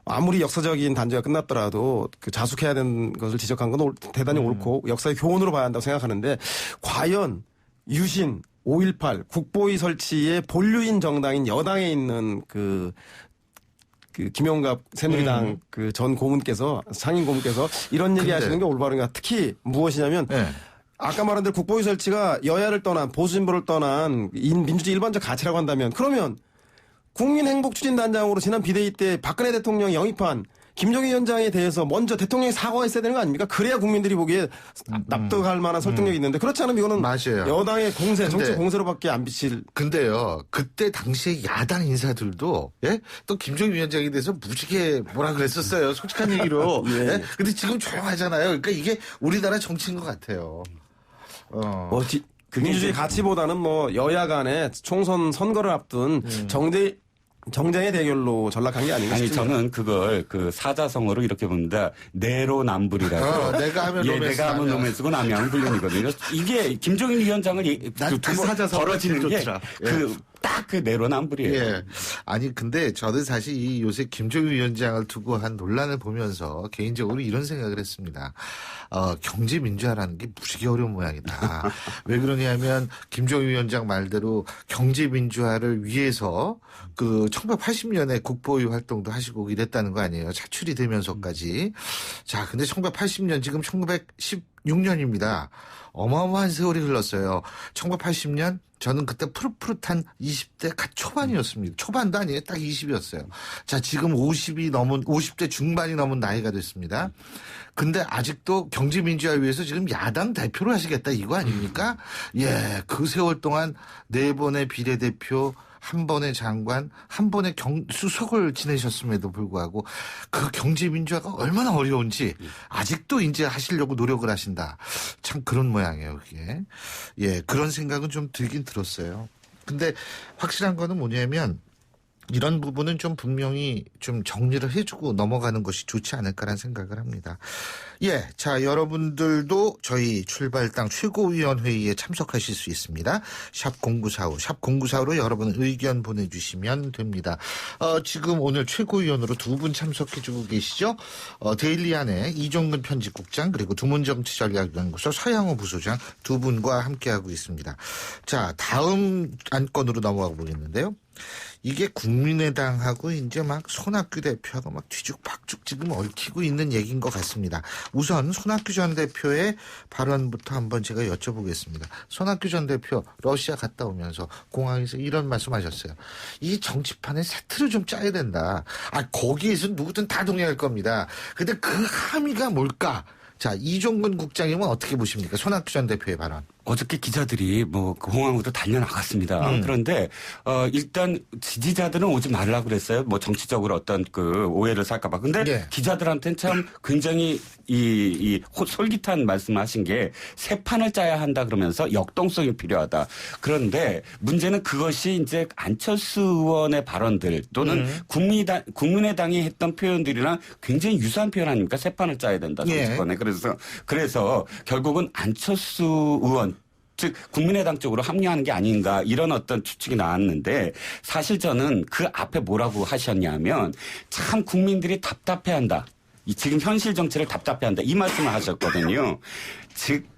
아무리 역사적인 단죄가 끝났더라도 자숙해야 되는 것을 지적한 건 대단히 옳고 역사의 교훈으로 봐야 한다고 생각하는데 과연 유신 5.18 국보위 설치의 본류인 정당인 여당에 있는 김용갑 새누리당 전 고문께서 상임 고문께서 이런 얘기 하시는 게 올바른가. 특히 무엇이냐면 아까 말한 대로 국보위 설치가 여야를 떠난 보수 진보를 떠난 민주주의 일반적 가치라고 한다면 그러면 국민행복추진단장으로 지난 비대위 때 박근혜 대통령이 영입한 김종인 위원장에 대해서 먼저 대통령이 사과했어야 되는 거 아닙니까? 그래야 국민들이 보기에 납득할 만한 설득력이 있는데 그렇지 않으면 이거는 맞아요. 여당의 공세, 정치 공세로밖에 안 비칠. 근데요. 그때 당시에 야당 인사들도 또 김종인 위원장에 대해서 무지개 뭐라 그랬었어요. 솔직한 얘기로. 근데 지금 조용하잖아요. 그러니까 이게 우리나라 정치인 것 같아요. 민주주의 가치보다는 여야 간에 총선 선거를 앞둔 정쟁의 대결로 전락한 게 아닌가 싶습니다. 저는 그걸 사자성어로 이렇게 봅니다. 내로남불이라고. 내가 하면 로맨스고 남이 하면 불륜이거든요. 이게 김종인 위원장을 벌어지는 게 딱 내로남불이에요. 아니 근데 저는 사실 요새 김종인 위원장을 두고 한 논란을 보면서 개인적으로 이런 생각을 했습니다. 경제 민주화라는 게 무지개 어려운 모양이다. 왜 그러냐면 김종인 위원장 말대로 경제 민주화를 위해서 1980년에 국보위 활동도 하시고 이랬다는 거 아니에요. 차출이 되면서까지. 자, 근데 1980년 지금 1916년입니다. 어마어마한 세월이 흘렀어요. 1980년 저는 그때 푸릇푸릇한 20대 갓 초반이었습니다. 초반도 아니에요. 딱 20이었어요. 자, 지금 50대 중반이 넘은 나이가 됐습니다. 근데 아직도 경제민주화 위해서 지금 야당 대표를 하시겠다 이거 아닙니까? 그 세월 동안 4번의 비례대표, 1번의 장관, 1번의 수석을 지내셨음에도 불구하고 그 경제민주화가 얼마나 어려운지 아직도 이제 하시려고 노력을 하신다. 참 그런 모양이에요, 그게. 그런 생각은 좀 들긴 들었어요. 근데 확실한 거는 뭐냐면 이런 부분은 좀 분명히 좀 정리를 해주고 넘어가는 것이 좋지 않을까라는 생각을 합니다. 자, 여러분들도 저희 출발당 최고위원회의에 참석하실 수 있습니다. 샵 0945, 샵 0945로 여러분 의견 보내주시면 됩니다. 지금 오늘 최고위원으로 2분 참석해주고 계시죠? 데일리안의 이종근 편집국장 그리고 두문정치전략연구소 서양호 부소장 2분과 함께하고 있습니다. 자, 다음 안건으로 넘어가 보겠는데요. 이게 국민의당하고 이제 막 손학규 대표하고 막 뒤죽박죽 지금 얽히고 있는 얘기인 것 같습니다. 우선 손학규 전 대표의 발언부터 한번 제가 여쭤보겠습니다. 손학규 전 대표 러시아 갔다 오면서 공항에서 이런 말씀하셨어요. 이 정치판에 세트를 좀 짜야 된다. 거기에서 누구든 다 동의할 겁니다. 근데 그 함의가 뭘까? 자, 이종근 국장님은 어떻게 보십니까? 손학규 전 대표의 발언. 어저께 기자들이 뭐 공항으로 달려나갔습니다. 그런데 일단 지지자들은 오지 말라고 그랬어요. 뭐 정치적으로 어떤 그 오해를 살까봐. 근데 기자들한테는 참 굉장히 이 솔깃한 말씀하신 게 새 판을 짜야 한다 그러면서 역동성이 필요하다. 그런데 문제는 그것이 이제 안철수 의원의 발언들 또는 국민의당이 했던 표현들이랑 굉장히 유사한 표현 아닙니까? 새 판을 짜야 된다. 정치권에. 그래서 결국은 안철수 의원 즉 국민의당 쪽으로 합류하는 게 아닌가 이런 어떤 추측이 나왔는데 사실 저는 그 앞에 뭐라고 하셨냐면 참 국민들이 답답해한다. 지금 현실 정치를 답답해한다. 이 말씀을 하셨거든요. 즉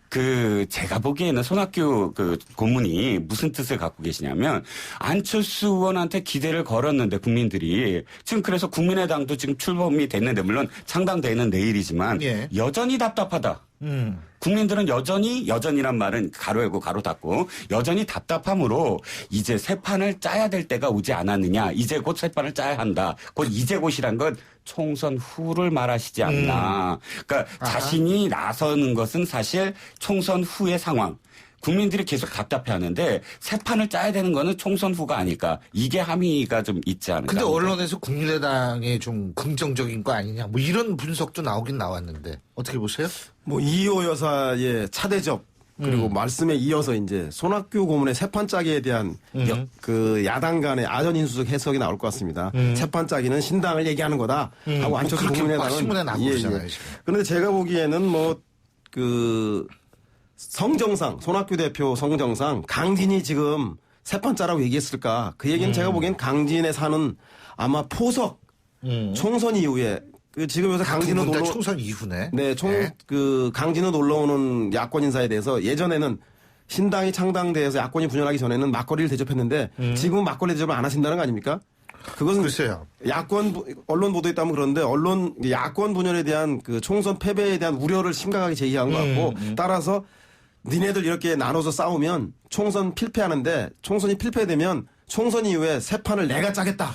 제가 보기에는 손학규 고문이 무슨 뜻을 갖고 계시냐면 안철수 의원한테 기대를 걸었는데 국민들이 지금 그래서 국민의당도 지금 출범이 됐는데 물론 창당되는 내일이지만 여전히 답답하다. 국민들은 여전히란 말은 가로 열고 가로 닫고 여전히 답답함으로 이제 새 판을 짜야 될 때가 오지 않았느냐. 이제 곧 새 판을 짜야 한다. 곧 이제 곧이란 건 총선 후를 말하시지 않나. 그러니까 자신이 나서는 것은 사실 총선 후의 상황. 국민들이 계속 답답해하는데 새 판을 짜야 되는 거는 총선 후가 아닐까. 이게 함의가 좀 있지 않을까. 근데 언론에서 국민의당에 좀 긍정적인 거 아니냐. 뭐 이런 분석도 나오긴 나왔는데 어떻게 보세요? 뭐 이호 여사의 차대접 그리고 말씀에 이어서 이제 손학규 고문의 새판 짜기에 대한 그 야당 간의 아전인수적 해석이 나올 것 같습니다. 새판 짜기는 신당을 얘기하는 거다 하고 안철수 국민의당은 신문에 나오고 있잖아요. 그런데 제가 보기에는 뭐 그 성정상 손학규 대표 성정상 강진이 지금 새판 짜라고 얘기했을까? 그 얘기는 제가 보기엔 강진에 사는 아마 포석 총선 이후에 지금 요새 강진은 총선 이후네. 네, 강진은 올라오는 야권 인사에 대해서 예전에는 신당이 창당돼서 야권이 분열하기 전에는 막걸리를 대접했는데 지금은 막걸리 대접을 안 하신다는 거 아닙니까? 그것은 글쎄요. 언론 보도에 따르면 그런데 야권 분열에 대한 그 총선 패배에 대한 우려를 심각하게 제기한 것 같고 따라서 니네들 이렇게 나눠서 싸우면 총선 필패하는데 총선이 필패되면 총선 이후에 새 판을 내가 짜겠다.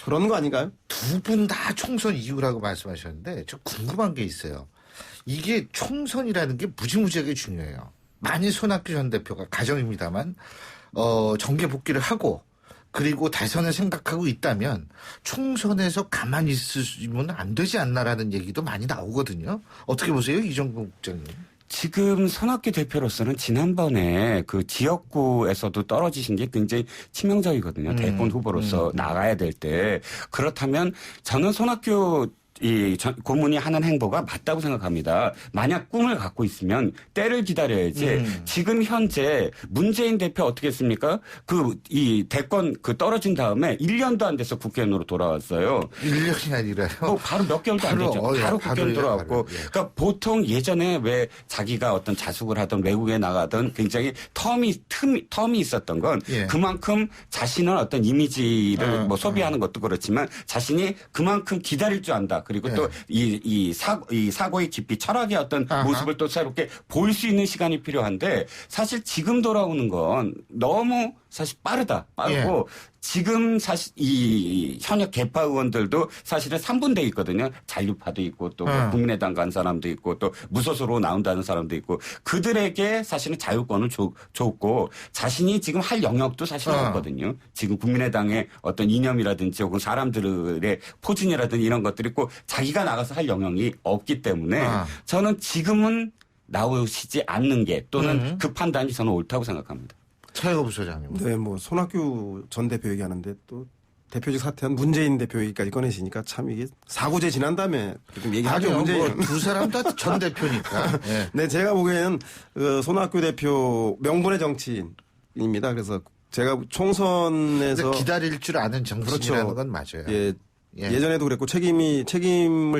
그런 거 아닌가요? 두 분 다 총선 이후라고 말씀하셨는데 저 궁금한 게 있어요. 이게 총선이라는 게 무지무지하게 중요해요. 만일 손학규 전 대표가 가정입니다만 정계 복귀를 하고 그리고 대선을 생각하고 있다면 총선에서 가만히 있으면 안 되지 않나라는 얘기도 많이 나오거든요. 어떻게 보세요? 이정근 국장님. 지금 손학규 대표로서는 지난번에 그 지역구에서도 떨어지신 게 굉장히 치명적이거든요. 대권 후보로서 나가야 될 때. 그렇다면 저는 손학규 고문이 하는 행보가 맞다고 생각합니다. 만약 꿈을 갖고 있으면 때를 기다려야지. 지금 현재 문재인 대표 어떻게 했습니까? 대권 떨어진 다음에 1년도 안 돼서 국회의원으로 돌아왔어요. 1년이 아니라요? 바로 몇 개월도 안 되죠. 바로 국회의원 돌아왔고. 그러니까 보통 예전에 왜 자기가 어떤 자숙을 하던 외국에 나가던 굉장히 텀이 있었던 건 그만큼 자신은 어떤 이미지를 소비하는 것도 그렇지만 자신이 그만큼 기다릴 줄 안다. 그리고 또 이 사고의 깊이 철학의 어떤 모습을 또 새롭게 보일 수 있는 시간이 필요한데 사실 지금 돌아오는 건 너무 사실 빠르고 지금 사실 이 현역 개파 의원들도 사실은 3분대 있거든요. 잔류파도 있고 또 국민의당 간 사람도 있고 또 무소속으로 나온다는 사람도 있고 그들에게 사실은 자유권을 줬고 자신이 지금 할 영역도 사실 없거든요. 지금 국민의당의 어떤 이념이라든지 혹은 사람들의 포진이라든지 이런 것들이 있고 자기가 나가서 할 영역이 없기 때문에 저는 지금은 나오시지 않는 게 또는 그 판단이 저는 옳다고 생각합니다. 차이가 부소장님. 네, 뭐 손학규 전 대표 얘기하는데 또 대표직 사퇴한 문재인 대표 얘기까지 꺼내시니까 참 이게 사고제 지난 다음에 좀 얘기하죠. 문재인 두 사람 다 전 대표니까. 네, 제가 보기에는 손학규 대표 명분의 정치인입니다. 그래서 제가 총선에서 기다릴 줄 아는 정치인이라는 건 맞아요. 예전에도 그랬고 책임을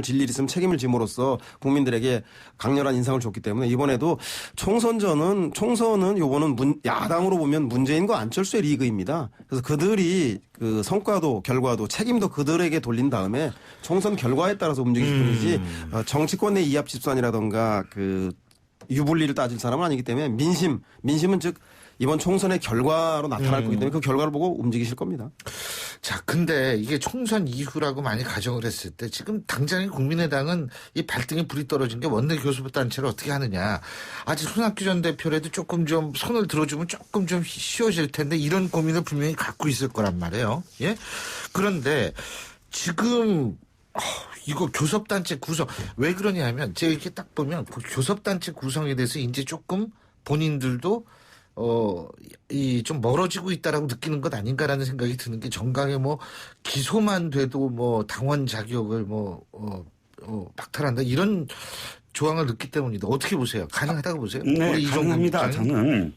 질 일이 있으면 책임을 짐으로써 국민들에게 강렬한 인상을 줬기 때문에 이번에도 총선은 요번은 야당으로 보면 문재인과 안철수의 리그입니다. 그래서 그들이 그 성과도 결과도 책임도 그들에게 돌린 다음에 총선 결과에 따라서 움직일 뿐이지 정치권 내 이합 집산이라던가 그 유불리를 따질 사람은 아니기 때문에 민심은 즉 이번 총선의 결과로 나타날 거기 때문에 그 결과를 보고 움직이실 겁니다. 자, 근데 이게 총선 이후라고 많이 가정을 했을 때 지금 당장의 국민의당은 이 발등에 불이 떨어진 게 원내 교섭단체를 어떻게 하느냐. 아직 손학규 전 대표라도 조금 좀 손을 들어주면 조금 좀 쉬워질 텐데 이런 고민을 분명히 갖고 있을 거란 말이에요. 예? 그런데 지금 이거 교섭단체 구성 왜 그러냐 하면 제가 이렇게 딱 보면 그 교섭단체 구성에 대해서 이제 조금 본인들도 좀 멀어지고 있다라고 느끼는 것 아닌가라는 생각이 드는 게 정강에 뭐 기소만 돼도 뭐 당원 자격을 박탈한다 이런 조항을 넣기 때문이다. 어떻게 보세요? 가능하다고 보세요? 네, 가능합니다. 저는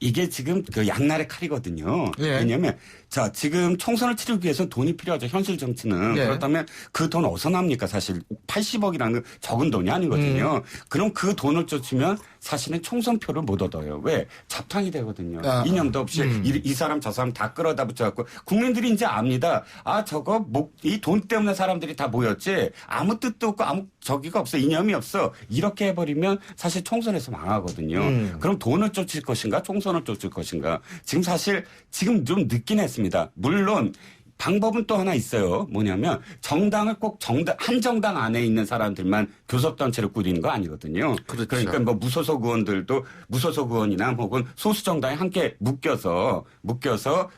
이게 지금 그 양날의 칼이거든요. 예. 왜냐하면 자 지금 총선을 치르기 위해서 돈이 필요하죠. 현실 정치는. 예. 그렇다면 그 돈 어디서 납니까? 사실 80억이라는 적은 돈이 아니거든요. 그럼 그 돈을 쫓으면 사실은 총선표를 못 얻어요. 왜? 잡탕이 되거든요. 이념도 없이 이 사람 저 사람 다 끌어다 붙여갖고 국민들이 이제 압니다. 아 저거 이 돈 때문에 사람들이 다 모였지 아무 뜻도 없고 아무 저기가 없어. 이념이 없어. 이렇게 해버리면 사실 총선에서 망하거든요. 그럼 돈을 쫓을 것인가 총선을 쫓을 것인가. 지금 사실 지금 좀 늦긴 했습니다. 물론 방법은 또 하나 있어요. 뭐냐면 정당을 꼭 한 정당 안에 있는 사람들만 교섭단체를 꾸리는 거 아니거든요. 그렇죠. 그러니까 뭐 무소속 의원들도 무소속 의원이나 혹은 소수 정당에 함께 묶여서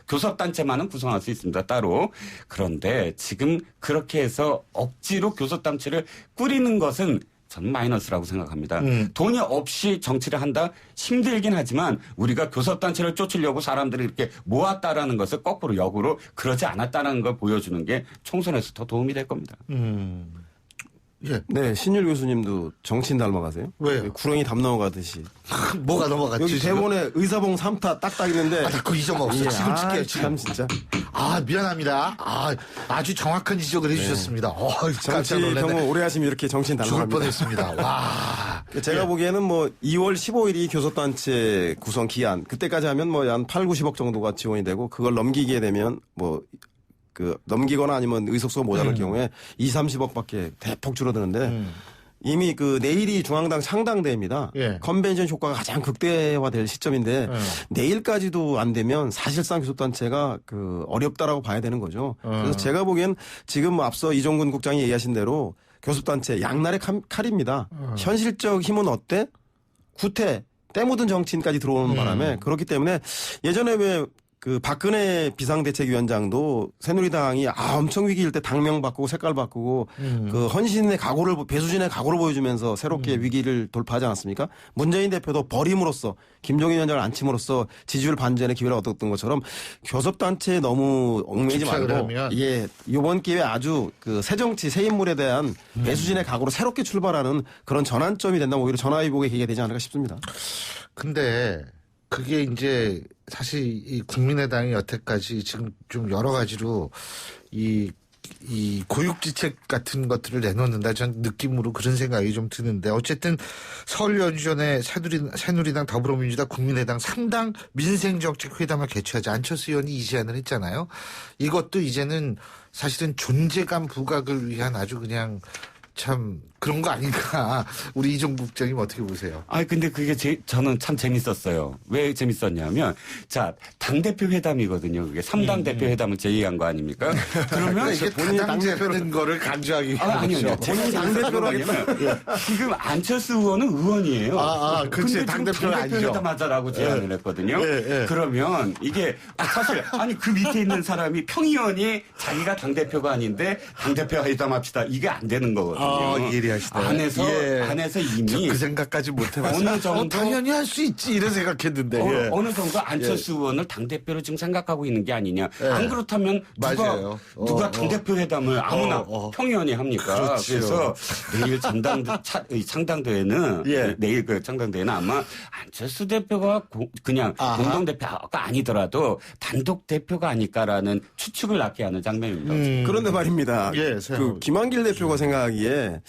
교섭단체만은 구성할 수 있습니다. 따로. 그런데 지금 그렇게 해서 억지로 교섭단체를 꾸리는 것은 저는 마이너스라고 생각합니다. 돈이 없이 정치를 한다? 힘들긴 하지만 우리가 교섭단체를 쫓으려고 사람들을 이렇게 모았다라는 것을 거꾸로 역으로 그러지 않았다는 걸 보여주는 게 총선에서 더 도움이 될 겁니다. 예. 네, 신율 교수님도 정치인 닮아가세요? 왜요? 구렁이 담 넘어가듯이. 뭐가 넘어갔지? 여기 대본에 의사봉 3타 딱딱 있는데. 나 그거 잊어먹었어. 예, 지금 찍게요. 참 진짜. 미안합니다. 아주 정확한 지적을 해주셨습니다. 정치 경우 오래 하시면 이렇게 정치인 닮아갑니다. 죽을 뻔했습니다. 와. 제가 보기에는 뭐 2월 15일이 교섭단체 구성 기한. 그때까지 하면 뭐 한 8, 90억 정도가 지원이 되고 그걸 넘기게 되면 넘기거나 아니면 의석수가 모자랄 경우에 2, 30억밖에 대폭 줄어드는데 이미 내일이 중앙당 상당대회입니다. 예. 컨벤션 효과가 가장 극대화될 시점인데 내일까지도 안 되면 사실상 교섭단체가 어렵다라고 봐야 되는 거죠. 그래서 제가 보기엔 지금 앞서 이종근 국장이 얘기하신 대로 교섭단체 양날의 칼입니다. 현실적 힘은 어때? 구태, 때 묻은 정치인까지 들어오는 바람에 그렇기 때문에 예전에 왜 박근혜 비상대책위원장도 새누리당이 엄청 위기일 때 당명 바꾸고 색깔 바꾸고 헌신의 각오를 배수진의 각오를 보여주면서 새롭게 위기를 돌파하지 않았습니까? 문재인 대표도 버림으로써 김종인 위원장을 안침으로써 지지율 반전의 기회를 얻었던 것처럼 교섭단체에 너무 얽매이지 말고 이번 기회에 아주 새정치 새 인물에 대한 배수진의 각오로 새롭게 출발하는 그런 전환점이 된다면 오히려 전화위복의 계기가 되지 않을까 싶습니다. 근데 그게 이제 사실 이 국민의당이 여태까지 지금 좀 여러 가지로 이 고육지책 같은 것들을 내놓는다 전 느낌으로 그런 생각이 좀 드는데 어쨌든 설 연휴 전에 새누리당 더불어민주당 국민의당 3당 민생정책회담을 개최하자 안철수 의원이 이 제안을 했잖아요. 이것도 이제는 사실은 존재감 부각을 위한 아주 그냥 참 그런 거 아닌가. 우리 이종국 국장님 어떻게 보세요? 근데 그게 저는 참 재밌었어요. 왜 재밌었냐면 당대표 회담이거든요. 그게 3당 대표 회담을 제의한 거 아닙니까? 그러면 이게 본인이 당대표는 거를 간주하기 위해서. 아니요. 본인이 당대표로 하겠면 지금 안철수 의원은 의원이에요. 그렇지. 당대표 아니죠. 회담하자라고 제안을 했거든요. 그러면 이게 사실 그 밑에 있는 사람이 평의원이 자기가 당대표가 아닌데 당대표 회담합시다. 이게 안 되는 거거든요. 예리하시다. 안에서 이미 그 생각까지 못 해봤어요. 어느 정도 당연히 할 수 있지 이런 생각했는데 어느 정도 안철수 의원을 당 대표로 지금 생각하고 있는 게 아니냐. 안 그렇다면 누가 당 대표 회담을 아무나 평의원이 합니까? 그렇죠. 그래서 내일 창당대회는 내일 창당대회는 아마 안철수 대표가 그냥 공동 대표가 아니더라도 단독 대표가 아닐까라는 추측을 낳게 하는 장면입니다. 그런데 말입니다. 김한길 대표가 생각하기에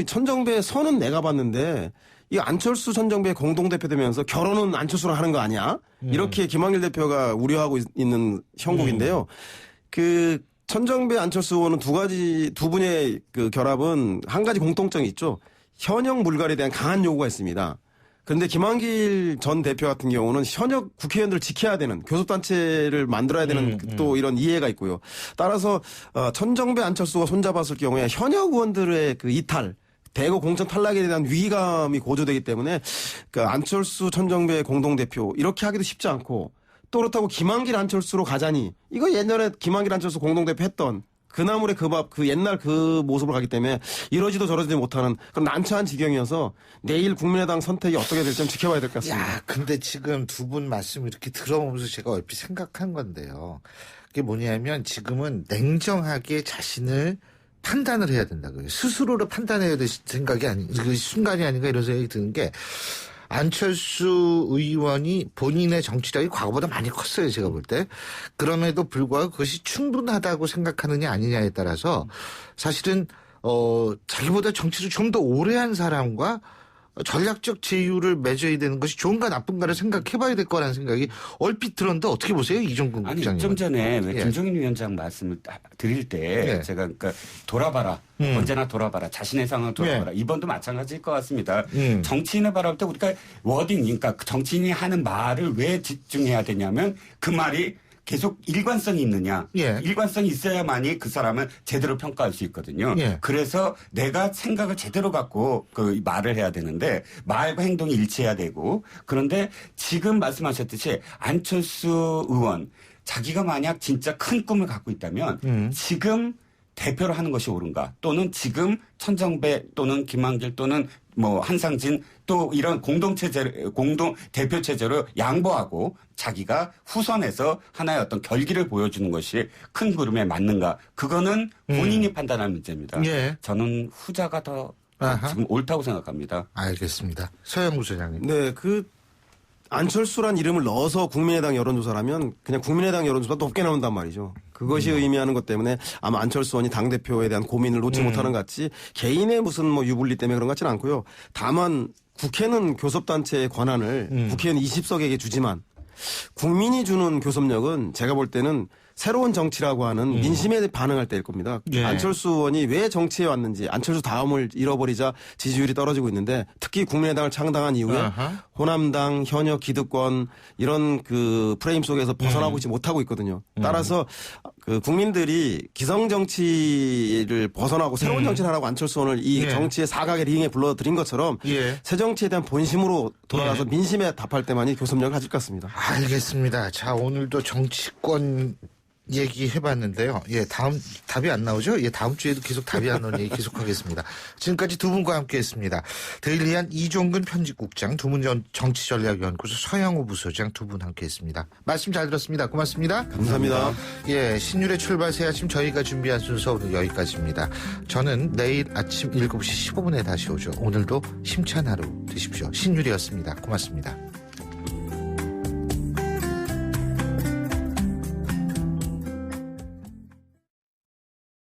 천정배 선은 내가 봤는데 이 안철수 전정배 공동대표 되면서 결혼은 안철수랑 하는 거 아니야? 이렇게 김한길 대표가 우려하고 있는 형국인데요. 천정배 안철수 의원은 두 분의 결합은 한 가지 공통점이 있죠. 현역 물갈에 대한 강한 요구가 있습니다. 그런데 김한길 전 대표 같은 경우는 현역 국회의원들을 지켜야 되는 교섭단체를 만들어야 되는 또 이런 이해가 있고요. 따라서 천정배 안철수가 손잡았을 경우에 현역 의원들의 그 이탈 대거 공천 탈락에 대한 위기감이 고조되기 때문에 그 안철수 천정배 공동대표 이렇게 하기도 쉽지 않고 또 그렇다고 김한길 안철수로 가자니 이거 옛날에 김한길 안철수 공동대표 했던 그 나물의 그 밥, 그 옛날 그 모습으로 가기 때문에 이러지도 저러지도 못하는 그런 난처한 지경이어서 내일 국민의당 선택이 어떻게 될지 좀 지켜봐야 될 것 같습니다. 야, 근데 지금 두 분 말씀을 이렇게 들어보면서 제가 얼핏 생각한 건데요. 그게 뭐냐면 지금은 냉정하게 자신을 판단을 해야 된다고요. 스스로를 판단해야 될 생각이 그 순간이 아닌가 이런 생각이 드는 게 안철수 의원이 본인의 정치력이 과거보다 많이 컸어요. 제가 볼 때. 그럼에도 불구하고 그것이 충분하다고 생각하느냐 아니냐에 따라서 사실은 자기보다 정치를 좀 더 오래 한 사람과 전략적 제휴를 맺어야 되는 것이 좋은가 나쁜가를 생각해봐야 될 거라는 생각이 얼핏 들었는데 어떻게 보세요? 이종근 국장님. 아니 좀 전에 왜 김종인 위원장 말씀을 드릴 때 제가 그러니까 돌아봐라. 언제나 돌아봐라. 자신의 상황을 돌아봐라. 이번도 마찬가지일 것 같습니다. 정치인을 바라볼 때 우리가 워딩 그러니까 정치인이 하는 말을 왜 집중해야 되냐면 그 말이 계속 일관성이 있느냐. 일관성이 있어야만이 그 사람을 제대로 평가할 수 있거든요. 그래서 내가 생각을 제대로 갖고 그 말을 해야 되는데 말과 행동이 일치해야 되고 그런데 지금 말씀하셨듯이 안철수 의원 자기가 만약 진짜 큰 꿈을 갖고 있다면 지금 대표를 하는 것이 옳은가 또는 지금 천정배 또는 김한길 또는 뭐 한상진 또 이런 공동 대표 체제로 양보하고 자기가 후선에서 하나의 어떤 결기를 보여주는 것이 큰 그림에 맞는가 그거는 본인이 판단할 문제입니다. 저는 후자가 더 지금 옳다고 생각합니다. 알겠습니다. 서영구 소장님. 네, 안철수란 이름을 넣어서 국민의당 여론조사라면 그냥 국민의당 여론조사 높게 나온단 말이죠. 그것이 의미하는 것 때문에 아마 안철수 의원이 당대표에 대한 고민을 놓지 못하는 것 같지 개인의 무슨 뭐 유불리 때문에 그런 것 같지는 않고요. 다만 국회는 교섭단체의 권한을 국회의원 20석에게 주지만 국민이 주는 교섭력은 제가 볼 때는 새로운 정치라고 하는 민심에 반응할 때일 겁니다. 안철수 의원이 왜 정치에 왔는지 안철수 다음을 잃어버리자 지지율이 떨어지고 있는데 특히 국민의당을 창당한 이후에 호남당, 현역 기득권 이런 그 프레임 속에서 벗어나고 있지 못하고 있거든요. 따라서 그 국민들이 기성 정치를 벗어나고 새로운 정치를 하라고 안철수 의원을 이 정치의 사각의 링에 불러들인 것처럼 새 정치에 대한 본심으로 돌아가서 민심에 답할 때만이 교섭력을 가질 것 같습니다. 알겠습니다. 자, 오늘도 정치권 얘기해봤는데요. 다음 답이 안 나오죠? 다음 주에도 계속 답이 안 나오는 얘기 계속하겠습니다. 지금까지 두 분과 함께했습니다. 데일리한 이종근 편집국장, 두문 정치전략연구소 서영우 부소장 두 분 함께했습니다. 말씀 잘 들었습니다. 고맙습니다. 감사합니다. 신율의 출발 새 아침 저희가 준비한 순서 오늘 여기까지입니다. 저는 내일 아침 7시 15분에 다시 오죠. 오늘도 힘찬 하루 되십시오. 신율이었습니다. 고맙습니다.